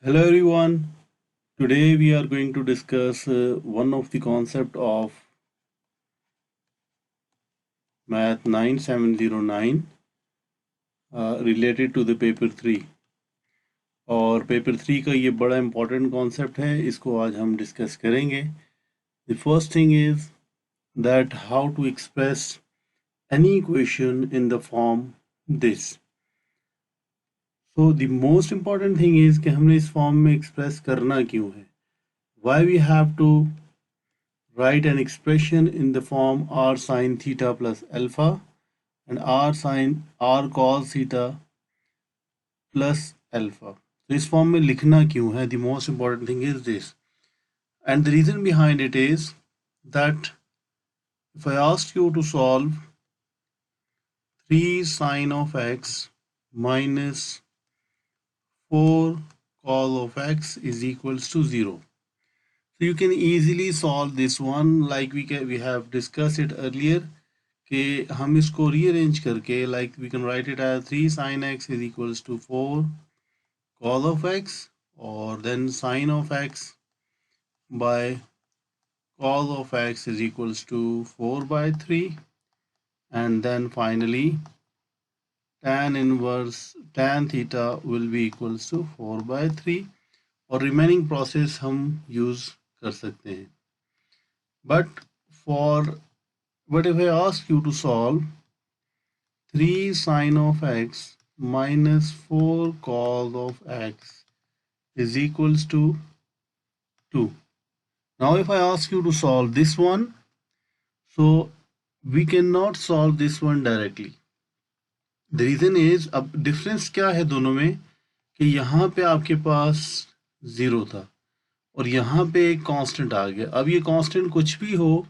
Hello everyone. Today we are going to discuss one of the concept of Math 9709 related to the paper 3 और paper 3 का ये बड़ा important concept है, इसको आज हम discuss करेंगे. The first thing is that how to express any equation in the form this. So the most important thing is कि हमने इस form में express करना क्यों है. Why we have to write an expression in the form r sine theta plus alpha and r cos theta plus alpha. So इस form में लिखना क्यों है? The most important thing is this, and the reason behind it is that if I ask you to solve 3 sine of x minus 4 cos of x is equals to 0. So you can easily solve this one like we have discussed it earlier कि हम इसको rearrange करके like we can write it as 3 sine x is equals to 4 cos of x or then sine of x by cos of x is equals to 4 by 3 and then finally tan theta will be equals to 4 by 3 और remaining process हम use कर सकते हैं. But if I ask you to solve 3 sine of x minus 4 cos of x is equals to 2. Now if I ask you to solve this one, so we cannot solve this one directly. The reason is, अब difference क्या है दोनों में कि यहाँ पे आपके पास 0 था और यहाँ पे एक कांस्टेंट आ गया. अब ये कांस्टेंट कुछ भी हो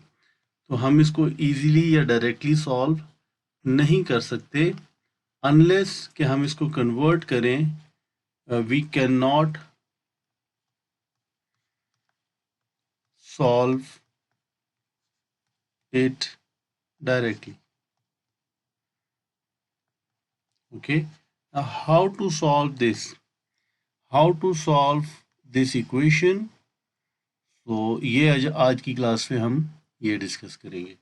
तो हम इसको इजीली या डायरेक्टली सॉल्व नहीं कर सकते अनलेस कि हम इसको कन्वर्ट करें. We can not solve it directly. Okay, how to solve this, how to solve this equation. तो ये आज की क्लास में हम ये डिस्कस करेंगे.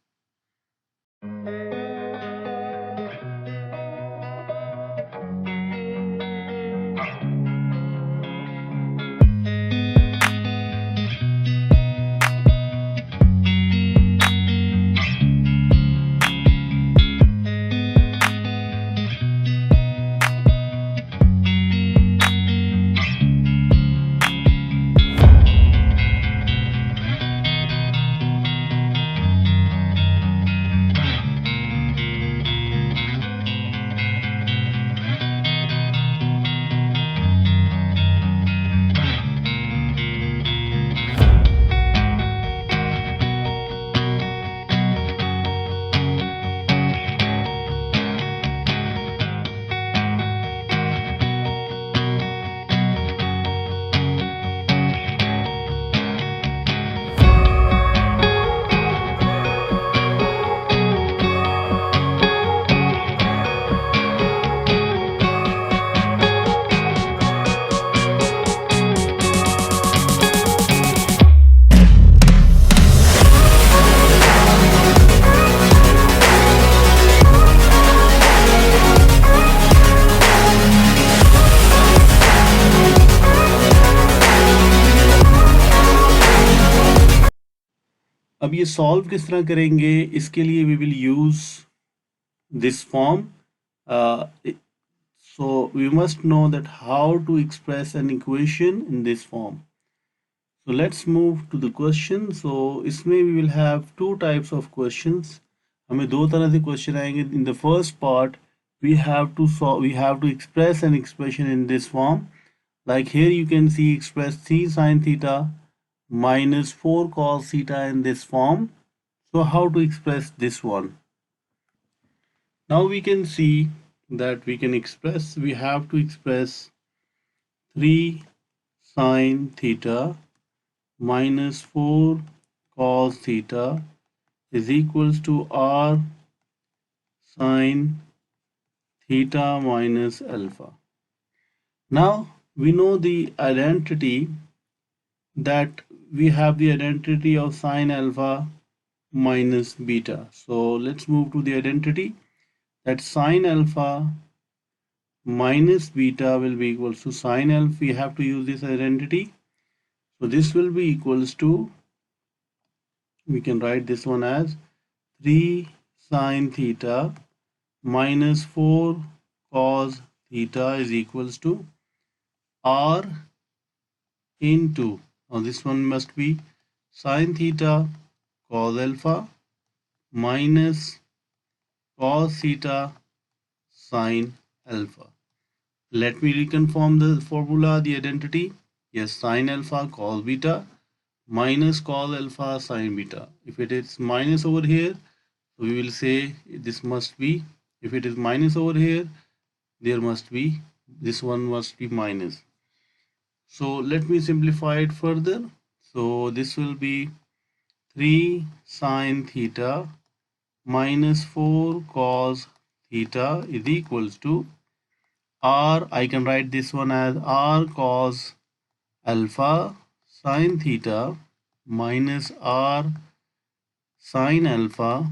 अब ये सॉल्व किस तरह करेंगे, इसके लिए we will use this form. so we must know that how to express an equation in this form. So let's move to the question. So इसमें we will have two types of questions. हमें दो तरह से question आएंगे. In the first part we have to express an expression in this form. Like here you can see express 3 sine theta minus 4 cos theta in this form. So how to express this one? Now we can see that we have to express 3 sine theta minus 4 cos theta is equals to r sine theta minus alpha. Now we know the identity that we have the identity of sine alpha minus beta. So let's move to the identity that sine alpha minus beta will be equals to sine alpha. We have to use this identity. So this will be equals to, we can write this one as 3 sine theta minus 4 cos theta is equals to r into, now this one must be sine theta cos alpha minus cos theta sine alpha. Let me reconfirm the formula, the identity. Yes, sine alpha cos beta minus cos alpha sine beta. If it is minus over here, we will say this must be, if it is minus over here, there must be, this one must be minus. So let me simplify it further. So this will be 3 sine theta minus 4 cos theta is equals to r, I can write this one as r cos alpha sine theta minus r sine alpha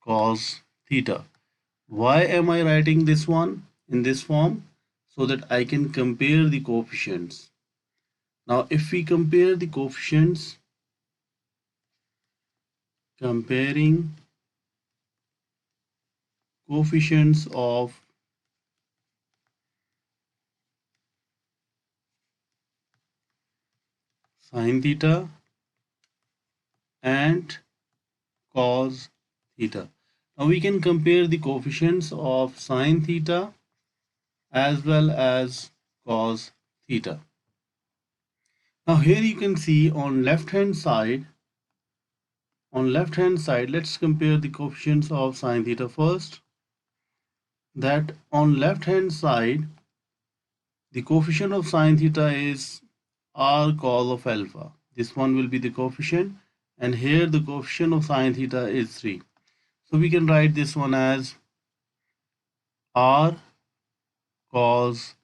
cos theta. Why am I writing this one in this form? So that I can compare the coefficients. Now if we compare the coefficients, comparing coefficients of sine theta and cos theta. Now we can compare the coefficients of sine theta as well as cos theta. Now here you can see on left hand side, let's compare the coefficients of sine theta first. That on left hand side, the coefficient of sine theta is r cos of alpha. This one will be the coefficient, and here the coefficient of sine theta is 3. So we can write this one as r cos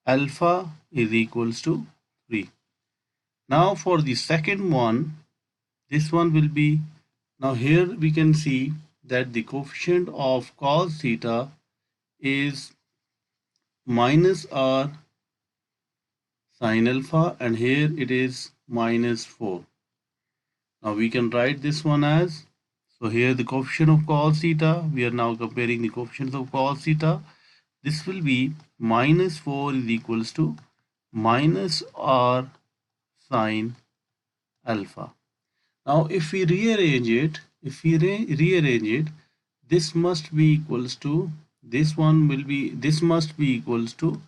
alpha is equals to 3. Now for the second one, this one will be, now here we can see that the coefficient of cos theta is minus r sine alpha, and here it is minus 4. Now we can write this one as, so here the coefficient of cos theta, we are now comparing the coefficients of cos theta. This will be minus 4 is equals to minus r sine alpha. Now if we rearrange it, this must be equals to, this one will be, this must be equals to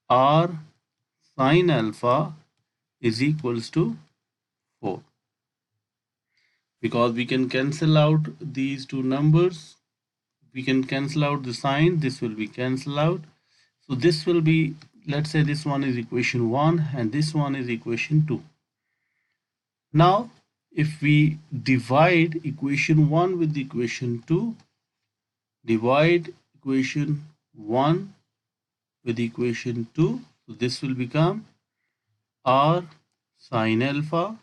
r sine alpha is equals to 4. Because we can cancel out these two numbers, we can cancel out the sign, this will be cancelled out. So this will be, let's say this one is equation 1 and this one is equation 2. Now if we divide equation 1 with equation 2, divide equation 1 with equation 2, so this will become r sine alpha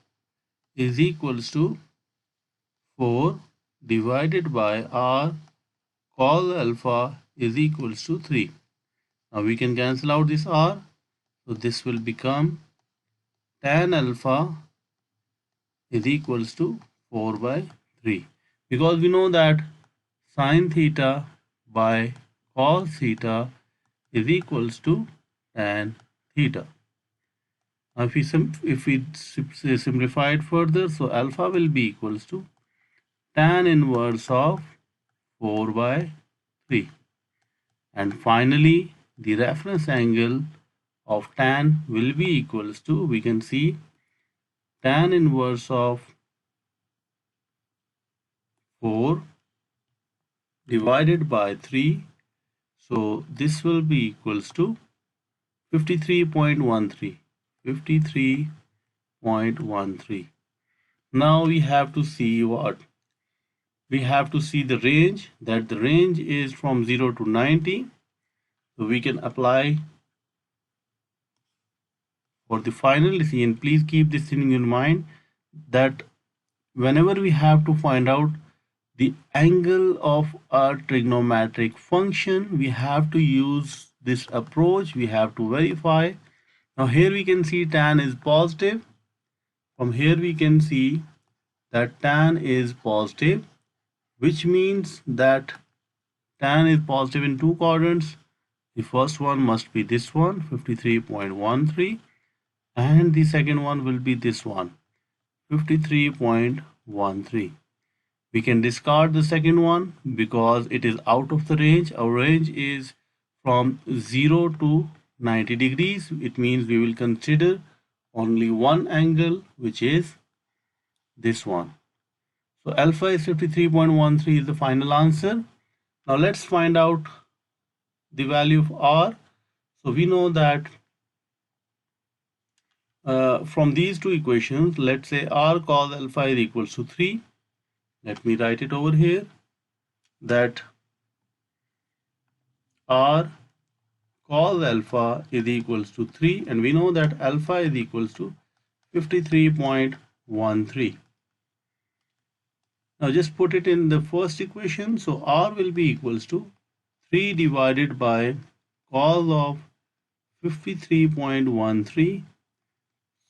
is equals to 4 divided by r cos alpha is equals to 3. Now we can cancel out this r, so this will become tan alpha is equals to 4 by 3, because we know that sine theta by cos theta is equals to tan theta. Now if we simplify it further, so alpha will be equals to tan inverse of 4 by 3. And finally, the reference angle of tan will be equals to, we can see tan inverse of 4 divided by 3. So this will be equals to 53.13. 53.13. Now we have to see what? We have to see the range, that the range is from 0 to 90. So we can apply For the final decision, please keep this thing in mind that whenever we have to find out the angle of a trigonometric function, we have to use this approach. We have to verify. Now here we can see tan is positive. From here we can see that tan is positive, which means that tan is positive in two quadrants. The first one must be this one, 53.13, and the second one will be this one, 53.13. We can discard the second one because it is out of the range. Our range is from 0 to 90 degrees. It means we will consider only one angle, which is this one. So alpha is 53.13 is the final answer. Now let's find out the value of r. So we know that from these two equations, let's say r cos alpha is equals to 3. Let me write it over here, that r cos alpha is equals to 3, and we know that alpha is equals to 53.13. Now just put it in the first equation. So r will be equals to 3 divided by cos of 53.13.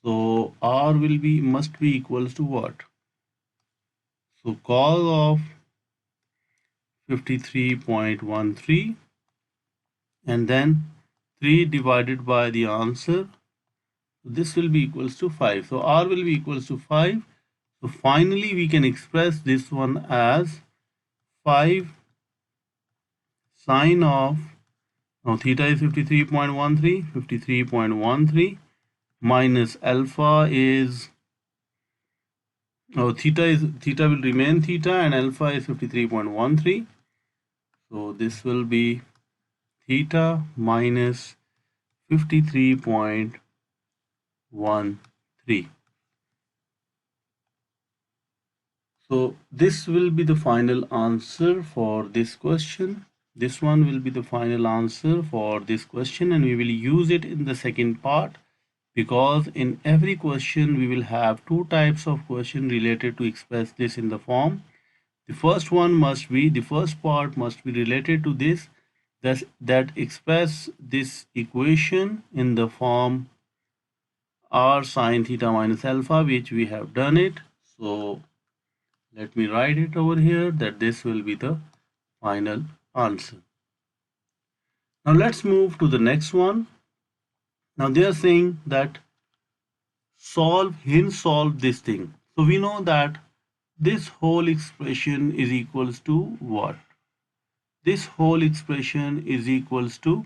So r will be must be equals to what? So cos of 53.13 and then 3 divided by the answer. This will be equals to 5. So r will be equals to 5. So finally we can express this one as 5 sine of, now theta is 53.13 minus alpha is, theta will remain theta and alpha is 53.13. So this will be theta minus 53.13. So this will be the final answer for this question. This one will be the final answer for this question, and we will use it in the second part, because in every question we will have two types of question related to express this in the form. The first one must be, the first part must be related to this, that express this equation in the form r sine theta minus alpha, which we have done it. So let me write it over here, that this will be the final answer. Now let's move to the next one. Now they are saying that solve this thing. So we know that this whole expression is equals to what? This whole expression is equals to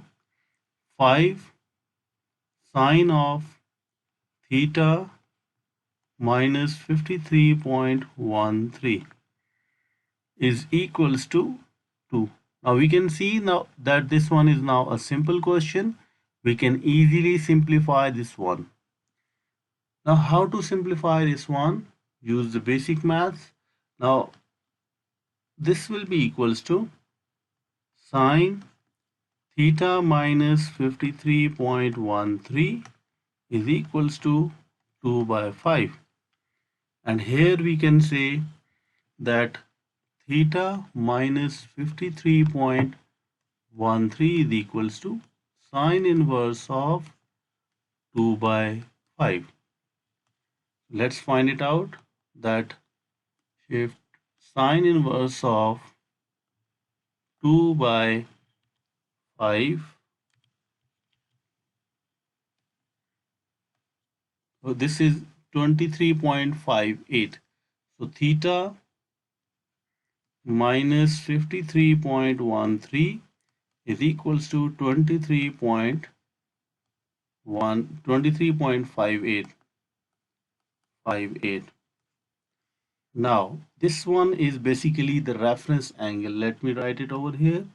5 sine of theta minus 53.13 is equals to 2. Now we can see now that this one is now a simple question. We can easily simplify this one. Now how to simplify this one? Use the basic maths. Now this will be equals to sine theta minus 53.13 is equals to 2 by 5. And here we can say that theta minus 53.13 is equals to sine inverse of 2 by 5. Let's find it out, that if sine inverse of 2 by 5, so this is 23.58. So theta minus 53.13 is equals to 23.58. Now this one is basically the reference angle. Let me write it over here,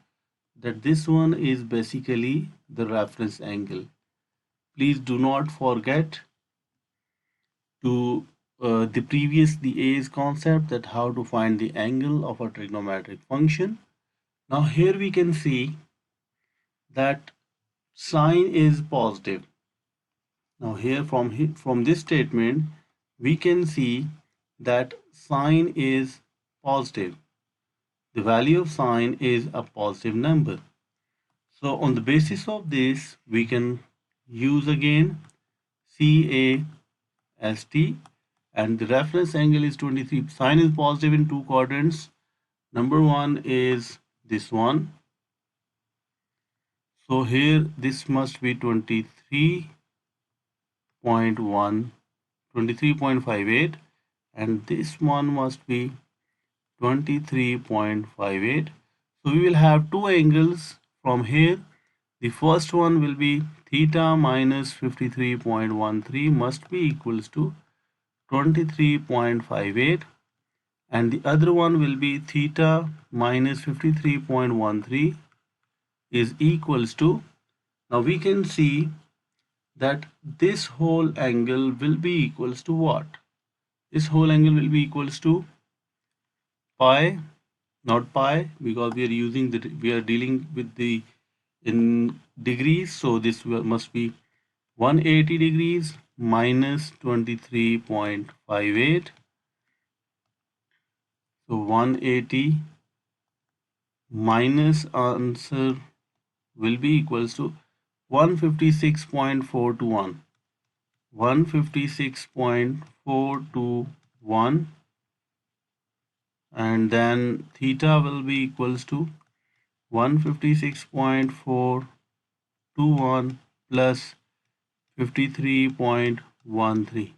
that this one is basically the reference angle. Please do not forget to the A's concept, that how to find the angle of a trigonometric function. Now here we can see that sine is positive. Now here from this statement we can see that sine is positive. The value of sine is a positive number. So on the basis of this we can use again CAST, and the reference angle is 23. Sine is positive in two quadrants. Number one is this one. So here this must be 23.58, and this one must be 23.58. So we will have two angles from here. The first one will be theta minus 53.13 must be equals to 23.58, and the other one will be theta minus 53.13 is equals to, now we can see that this whole angle will be equals to what? This whole angle will be equals to pi, not pi, because we are dealing with the in degrees, so this must be 180 degrees minus 23.58. So 180 minus answer will be equals to 156.421. 156.421, and then theta will be equals to 156.421 plus 53.13.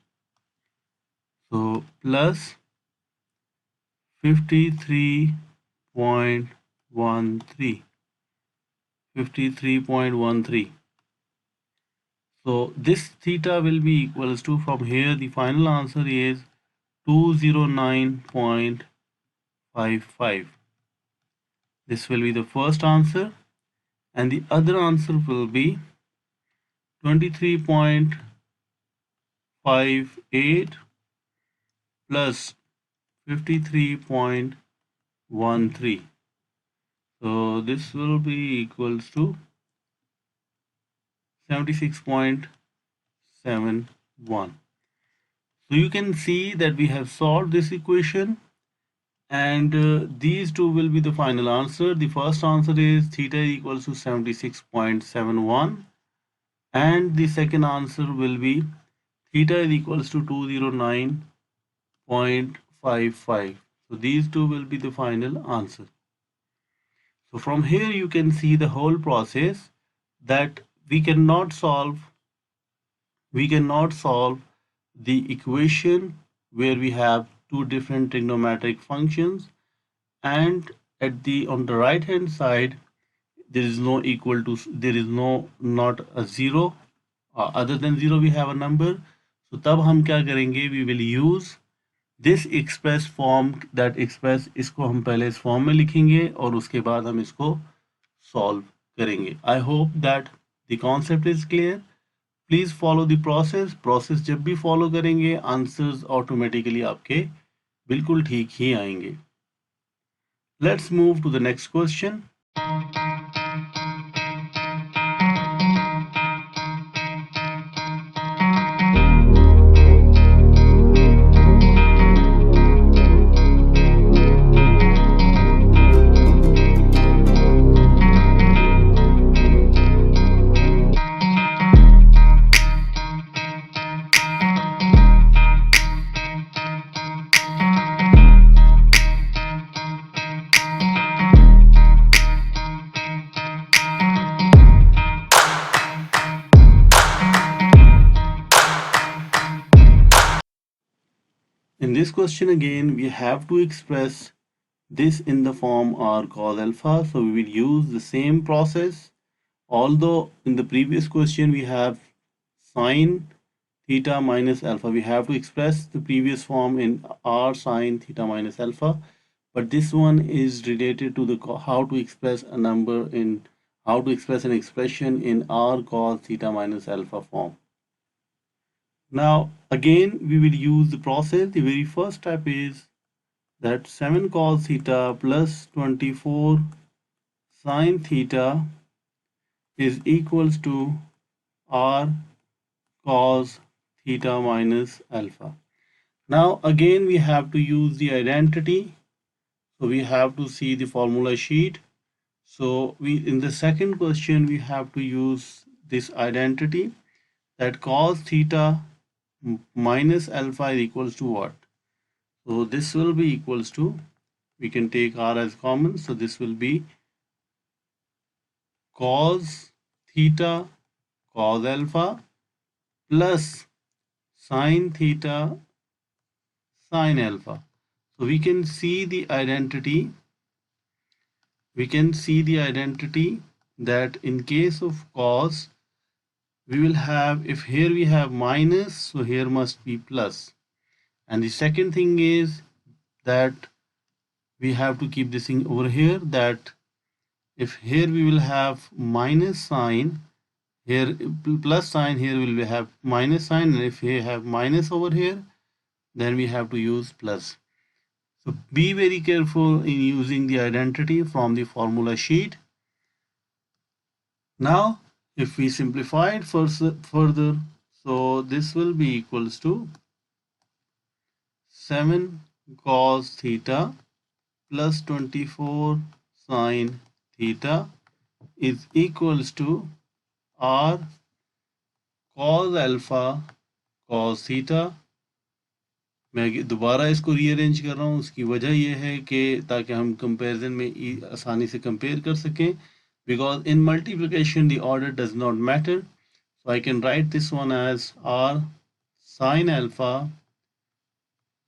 So plus 53.13. 53.13. So this theta will be equals to, from here the final answer is 209.55. This will be the first answer, and the other answer will be 23.58 plus 53.13. So this will be equals to 76.71. So you can see that we have solved this equation, and these two will be the final answer. The first answer is theta equals to 76.71, and the second answer will be theta is equals to 209.55. So these two will be the final answer. So from here you can see the whole process, that we cannot solve the equation where we have two different trigonometric functions, and at the on the right hand side there is no equal to, there is no not a zero, other than zero we have a number. So तब हम क्या करेंगे, we will use this express form, that express, इसको हम पहले इस form में लिखेंगे और उसके बाद हम इसको सॉल्व करेंगे. I hope that the concept is clear. Please follow the process जब भी फॉलो करेंगे आंसर्स ऑटोमेटिकली आपके बिल्कुल ठीक ही आएंगे. Let's move to the next question. In this question again we have to express this in the form r cos alpha, so we will use the same process. Although in the previous question we have sine theta minus alpha, we have to express the previous form in r sine theta minus alpha, but this one is related to the how to express a number in, how to express an expression in r cos theta minus alpha form. Now again we will use the process. The very first step is that 7 cos theta plus 24 sine theta is equals to r cos theta minus alpha. Now again we have to use the identity. So we have to see the formula sheet. So in the second question we have to use this identity, that cos theta minus alpha is equals to what? So this will be equals to, we can take r as common, so this will be cos theta cos alpha plus sine theta sine alpha. So we can see the identity. We can see the identity that in case of cos, we will have, if here we have minus, so here must be plus. And the second thing is that we have to keep this thing over here, that if here we will have minus sign, here plus sign, here will we have minus sign, and if we have minus over here, then we have to use plus. So be very careful in using the identity from the formula sheet. Now if we simplify it further, so this will be equals to 7 cos theta plus 24 sine theta is equals to r cos alpha cos theta. मैं दोबारा इसको rearrange कर रहा हूँ, उसकी वजह यह है कि ताकि हम कंपैरिजन में आसानी से कंपेयर कर सकें, because in multiplication the order does not matter. So I can write this one as r sine alpha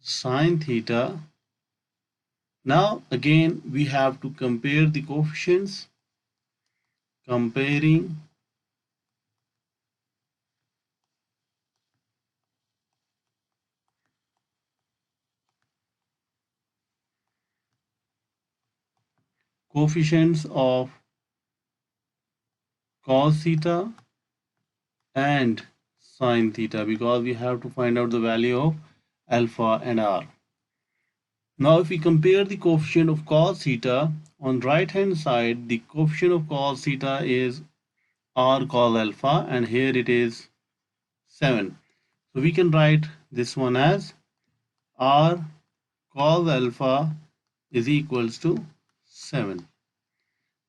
sine theta. Now again we have to compare the coefficients. Comparing coefficients of cos theta and sine theta, because we have to find out the value of alpha and r. Now if we compare the coefficient of cos theta, on right hand side the coefficient of cos theta is r cos alpha, and here it is 7. So we can write this one as r cos alpha is equals to 7.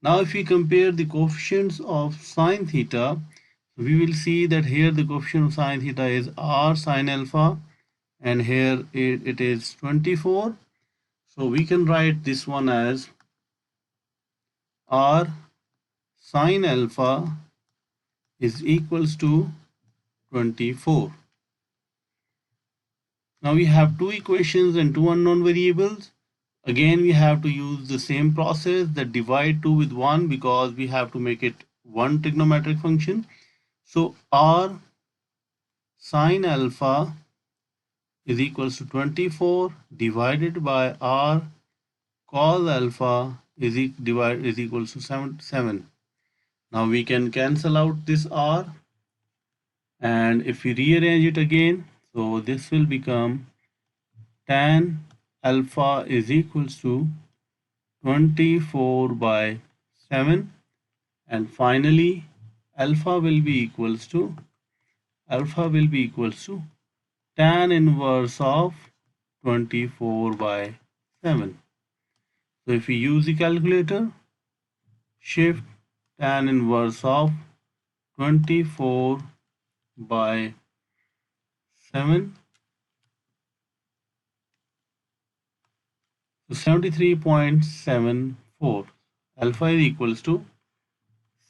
Now if we compare the coefficients of sine theta, we will see that here the coefficient of sine theta is r sine alpha, and here it is 24. So we can write this one as r sine alpha is equals to 24. Now we have two equations and two unknown variables. Again we have to use the same process, that divide 2 with 1, because we have to make it one trigonometric function. So r sine alpha is equals to 24 divided by r cos alpha is equals to 7. Now we can cancel out this r, and if we rearrange it again, so this will become tan alpha is equals to 24 by 7, and finally alpha will be equals to tan inverse of 24 by 7. So if we use the calculator, shift tan inverse of 24 by 7, so 73.74. Alpha is equals to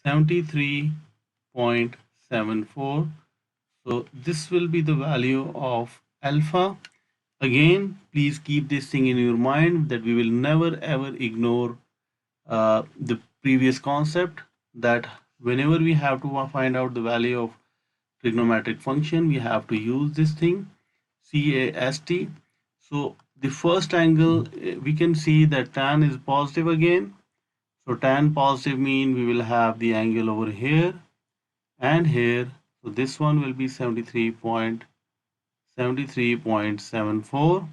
73.74. So this will be the value of alpha. Again, please keep this thing in your mind, that we will never ever ignore the previous concept, that whenever we have to find out the value of trigonometric function, we have to use this thing, CAST. So the first angle, we can see that tan is positive again. So tan positive mean we will have the angle over here and here. So this one will be 73.74.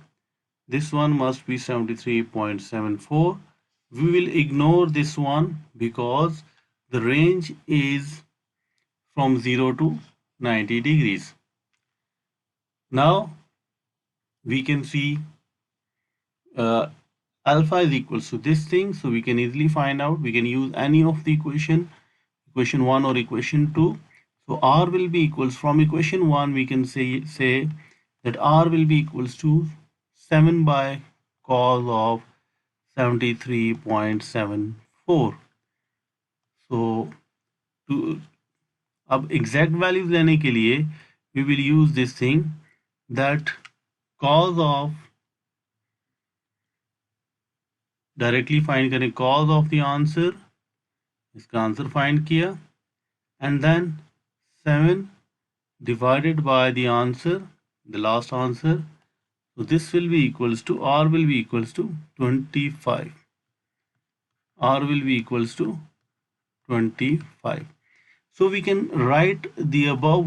This one must be 73.74. We will ignore this one because the range is from 0 to 90 degrees. Now we can see alpha is equals to this thing, so we can easily find out. We can use any of the equation 1 or equation 2. So r will be equals, from equation 1 we can say that r will be equals to 7 by cos of 73.74. So to अब exact values लेने के लिए we will use this thing, that cos of, directly find करें cos of the answer, इसका answer find किया, and then 7 divided by the answer, the last answer. So this will be equals to, r will be equals to 25. R will be equals to 25. So we can write the above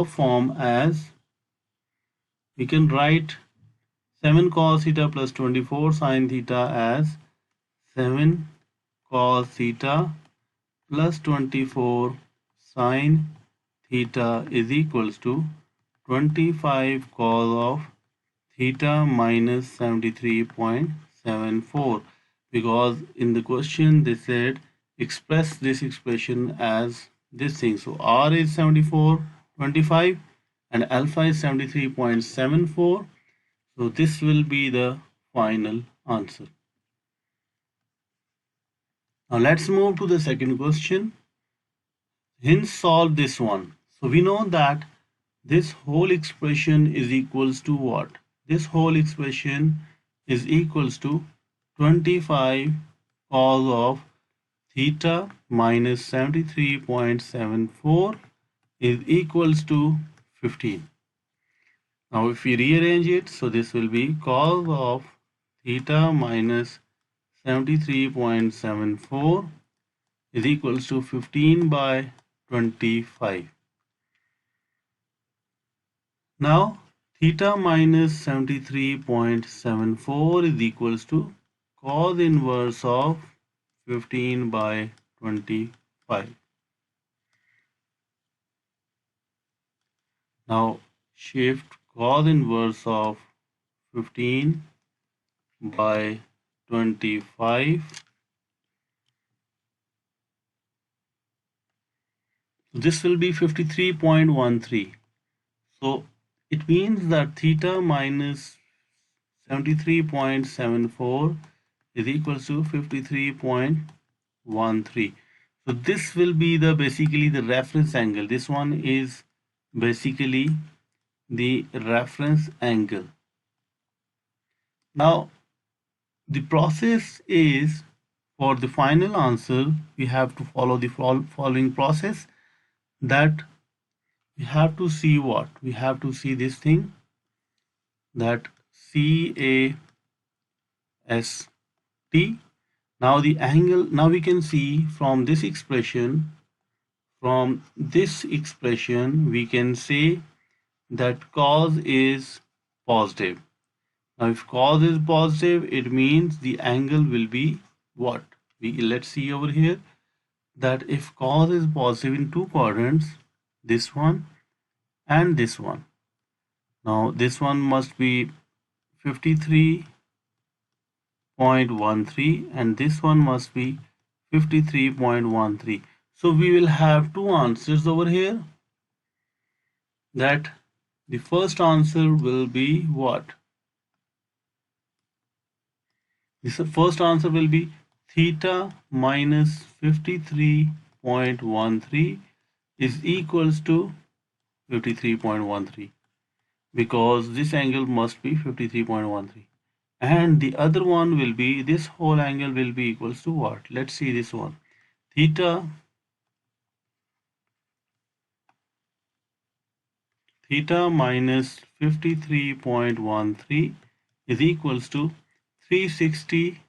form as, we can write 7 cos theta plus 24 sin theta as 7 cos theta plus 24 sin theta is equals to 25 cos of theta minus 73.74, because in the question they said express this expression as this thing. So r is 74.25 and alpha is 73.74. So this will be the final answer. Now let's move to the second question. Hence solve this one. So we know that this whole expression is equals to what? This whole expression is equals to 25 cos of theta minus 73.74 is equals to 15. Now if we rearrange it, so this will be cos of theta minus 73.74 is equals to 15 by 25. Now theta minus 73.74 is equals to cos inverse of 15 by 25. Now shift cos inverse of 15 by 25. This will be 53.13. So it means that theta minus 73.74 is equals to 53.13. So this will be the basically the reference angle. This one is basically the reference angle. Now the process is, for the final answer we have to follow the following process, that we have to see what? We have to see this thing, that CAST. Now the angle, now we can see from this expression, we can say that cos is positive. Now if cos is positive, it means the angle will be what? Let's see over here, that if cos is positive in two quadrants, this one and this one, now this one must be 53.13 and this one must be 53.13. So we will have two answers over here, that the first answer will be what? This first answer will be theta minus 53.13 is equals to 53.13, because this angle must be 53.13, and the other one will be, this whole angle will be equals to what? Let's see this one. Theta minus 53.13 is equals to 360.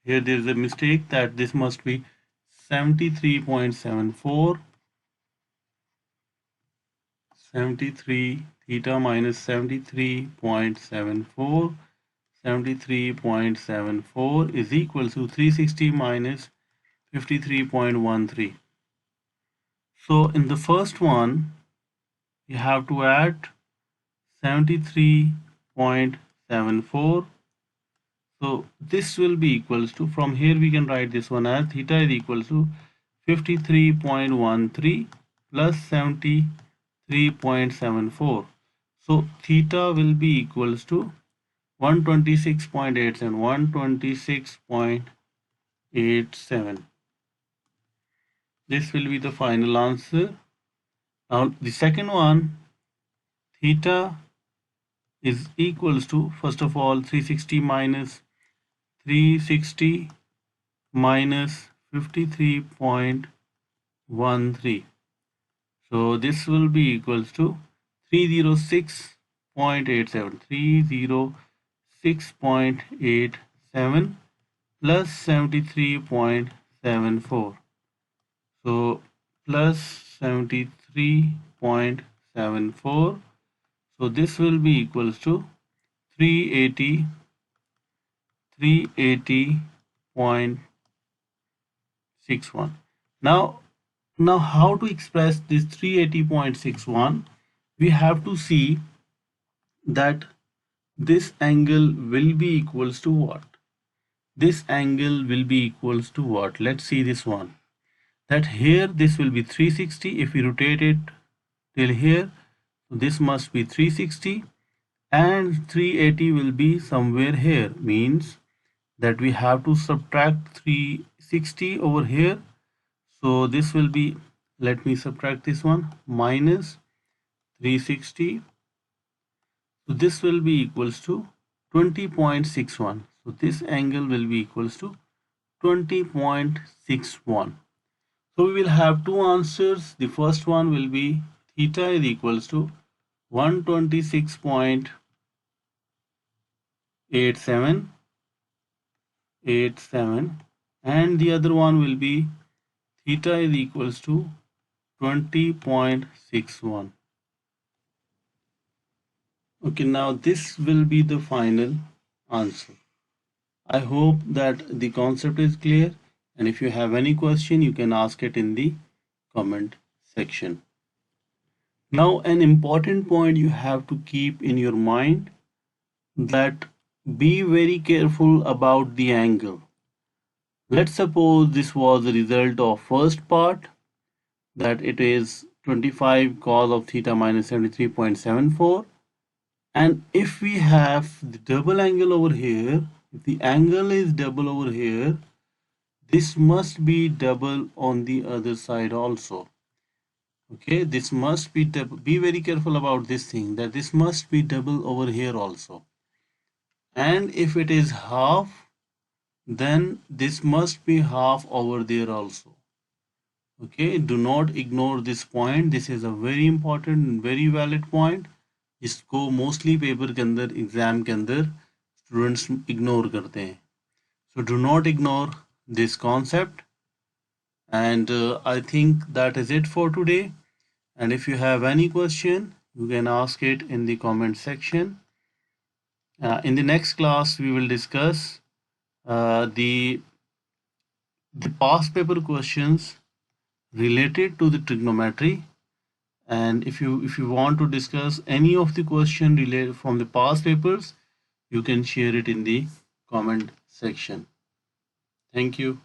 Here there is a mistake, that this must be 73.74. 73, theta minus 73.74. 73.74 is equal to 360 minus 53.13. So in the first one, you have to add 73.74. So this will be equals to, from here we can write this one as theta is equals to 53.13 plus 73.74. So theta will be equals to 126.87, 126.87. This will be the final answer. Now the second one, theta is equals to, first of all, 360 minus 360 minus 53.13. So this will be equals to 306.87, 306.87 plus 73.74. So plus 73.74. So this will be equals to 380.61. Now how to express this 380.61? We have to see that this angle will be equals to what? This angle will be equals to what? Let's see this one. That here this will be 360. If we rotate it till here, this must be 360, and 380 will be somewhere here, means that we have to subtract 360 over here. So this will be, let me subtract this one, minus 360. So this will be equals to 20.61. So this angle will be equals to 20.61. So we will have two answers. The first one will be theta is equals to 126.87, and the other one will be theta is equals to 20.61. Okay, now this will be the final answer. I hope that the concept is clear, and if you have any question, you can ask it in the comment section. Now, an important point you have to keep in your mind, that be very careful about the angle. Let's suppose this was the result of first part, that it is 25 cos of theta minus 73.74. And if we have the double angle over here, if the angle is double over here, this must be double on the other side also. Okay, this must be double. Be very careful about this thing, that this must be double over here also. And if it is half, then this must be half over there also. Okay, do not ignore this point. This is a very important and very valid point. इसको mostly paper के अंदर, exam के अंदर students ignore करते हैं. So do not ignore this concept. And I think that is it for today. And if you have any question, you can ask it in the comment section. In the next class, we will discuss the past paper questions related to the trigonometry. And if you want to discuss any of the question related from the past papers, you can share it in the comment section. Thank you.